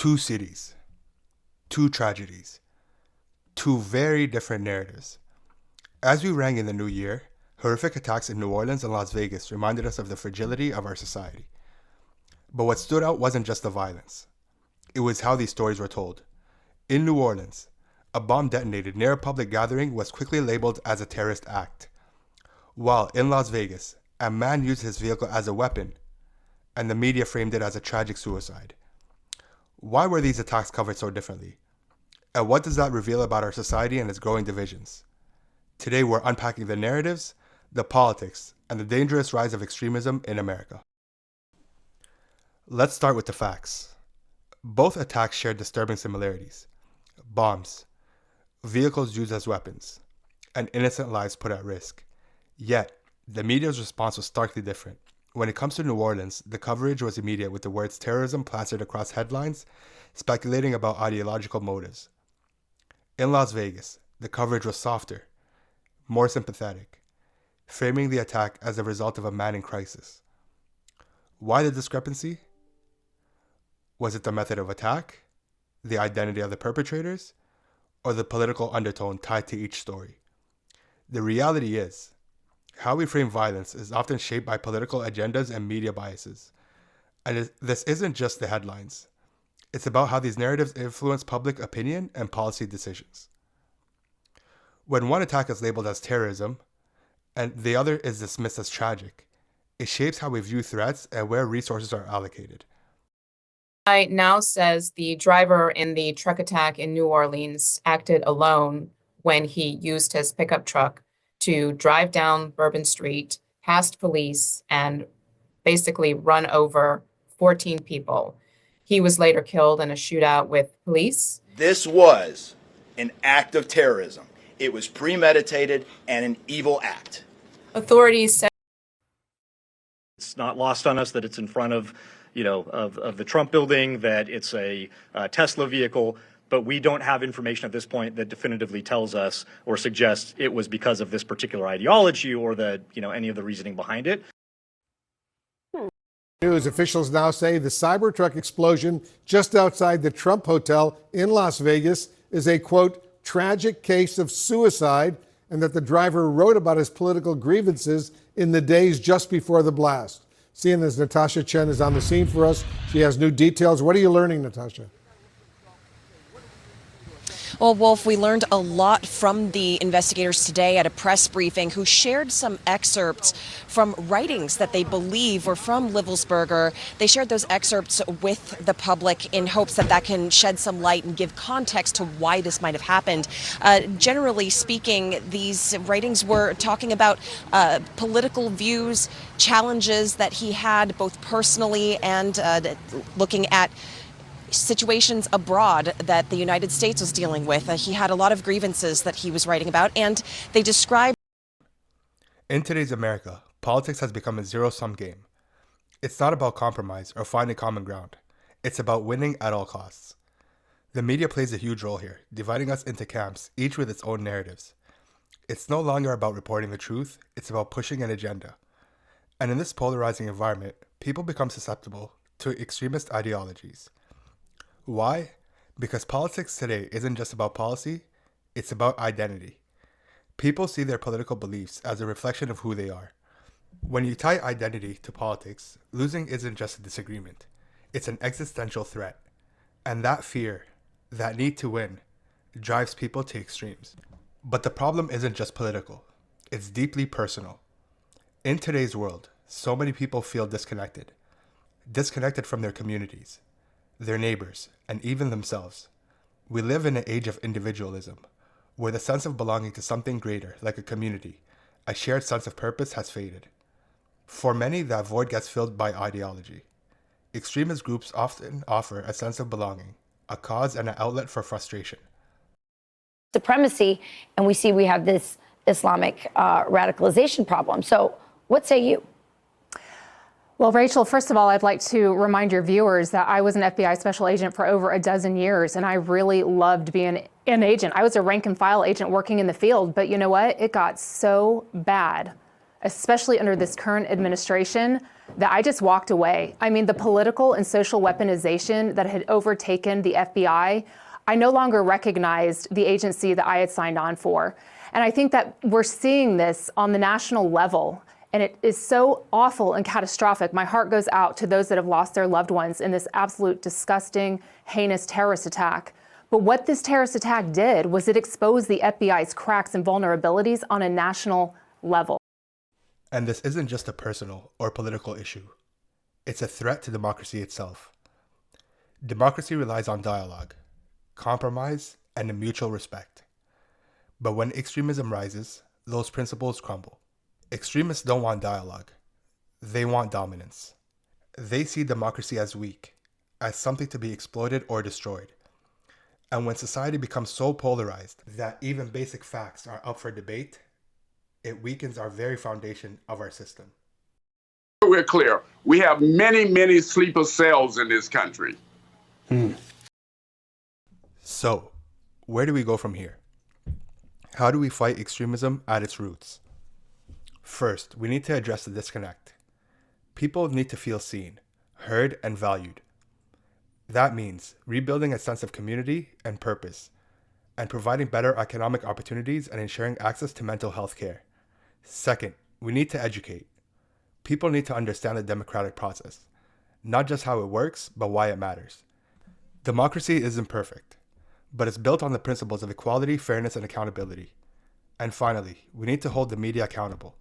Two cities, two tragedies, two very different narratives. As we rang in the new year, horrific attacks in New Orleans and Las Vegas reminded us of the fragility of our society. But what stood out wasn't just the violence. It was how these stories were told. In New Orleans, a bomb detonated near a public gathering was quickly labeled as a terrorist act. While in Las Vegas, a man used his vehicle as a weapon, and the media framed it as a tragic suicide. Why were these attacks covered so differently? And what does that reveal about our society and its growing divisions? Today we're unpacking the narratives, the politics, and the dangerous rise of extremism in America. Let's start with the facts. Both attacks shared disturbing similarities. Bombs, vehicles used as weapons, and innocent lives put at risk. Yet, the media's response was starkly different. When it comes to New Orleans, the coverage was immediate with the words terrorism plastered across headlines, speculating about ideological motives. In Las Vegas, the coverage was softer, more sympathetic, framing the attack as a result of a man in crisis. Why the discrepancy? Was it the method of attack, the identity of the perpetrators, or the political undertone tied to each story? The reality is, how we frame violence is often shaped by political agendas and media biases. And this isn't just the headlines. It's about how these narratives influence public opinion and policy decisions. When one attack is labeled as terrorism, and the other is dismissed as tragic, it shapes how we view threats and where resources are allocated. Now says the driver in the truck attack in New Orleans acted alone when he used his pickup truck to drive down Bourbon Street past police and basically run over 14 people. He was later killed in a shootout with police. This was an act of terrorism. It was premeditated and an evil act. Authorities said it's not lost on us that it's in front of the Trump building, that it's a Tesla vehicle, but we don't have information at this point that definitively tells us or suggests it was because of this particular ideology or any of the reasoning behind it. News officials now say the Cybertruck explosion just outside the Trump Hotel in Las Vegas is a, quote, tragic case of suicide, and that the driver wrote about his political grievances in the days just before the blast. CNN's Natasha Chen is on the scene for us. She has new details. What are you learning, Natasha? Well, Wolf, we learned a lot from the investigators today at a press briefing who shared some excerpts from writings that they believe were from Livelsberger. They shared those excerpts with the public in hopes that that can shed some light and give context to why this might have happened. Generally speaking, these writings were talking about political views, challenges that he had both personally and looking at situations abroad that the United States was dealing with. He had a lot of grievances that he was writing about, and they described. In today's America, politics has become a zero-sum game. It's not about compromise or finding common ground. It's about winning at all costs. The media plays a huge role here, dividing us into camps, each with its own narratives. It's no longer about reporting the truth, it's about pushing an agenda. And in this polarizing environment, people become susceptible to extremist ideologies. Why? Because politics today isn't just about policy, it's about identity. People see their political beliefs as a reflection of who they are. When you tie identity to politics, losing isn't just a disagreement, it's an existential threat. And that fear, that need to win, drives people to extremes. But the problem isn't just political, it's deeply personal. In today's world, so many people feel disconnected from their communities, their neighbors, and even themselves. We live in an age of individualism, where the sense of belonging to something greater, like a community, a shared sense of purpose, has faded. For many, that void gets filled by ideology. Extremist groups often offer a sense of belonging, a cause and an outlet for frustration. Supremacy, and we have this Islamic radicalization problem. So what say you? Well, Rachel, first of all, I'd like to remind your viewers that I was an FBI special agent for over a dozen years, and I really loved being an agent. I was a rank and file agent working in the field, but you know what? It got so bad especially under this current administration, that I just walked away. I mean, the political and social weaponization that had overtaken the FBI, I no longer recognized the agency that I had signed on for. And I think that we're seeing this on the national level, and it is so awful and catastrophic. My heart goes out to those that have lost their loved ones in this absolute disgusting, heinous terrorist attack. But what this terrorist attack did was it exposed the FBI's cracks and vulnerabilities on a national level. And this isn't just a personal or political issue. It's a threat to democracy itself. Democracy relies on dialogue, compromise, and a mutual respect. But when extremism rises, those principles crumble. Extremists don't want dialogue. They want dominance. They see democracy as weak, as something to be exploited or destroyed. And when society becomes so polarized that even basic facts are up for debate, it weakens our very foundation of our system. We're clear. We have many, many sleeper cells in this country. So, where do we go from here? How do we fight extremism at its roots? First, we need to address the disconnect. People need to feel seen, heard, and valued. That means rebuilding a sense of community and purpose, and providing better economic opportunities and ensuring access to mental health care. Second, we need to educate. People need to understand the democratic process, not just how it works, but why it matters. Democracy isn't perfect, but it's built on the principles of equality, fairness, and accountability. And finally, we need to hold the media accountable.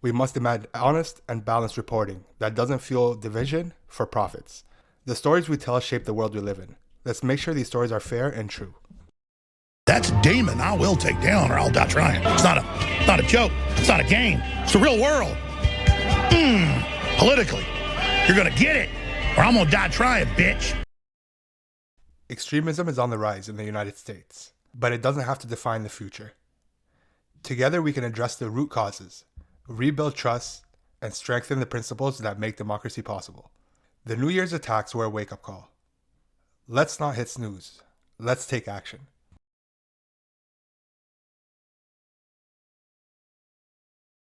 We must demand honest and balanced reporting that doesn't fuel division for profits. The stories we tell shape the world we live in. Let's make sure these stories are fair and true. That's a demon I will take down or I'll die trying. It's not a joke. It's not a game. It's the real world. Politically, you're going to get it or I'm going to die trying, bitch. Extremism is on the rise in the United States, but it doesn't have to define the future. Together we can address the root causes, rebuild trust, and strengthen the principles that make democracy possible. The New Year's attacks were a wake-up call. Let's not hit snooze. Let's take action.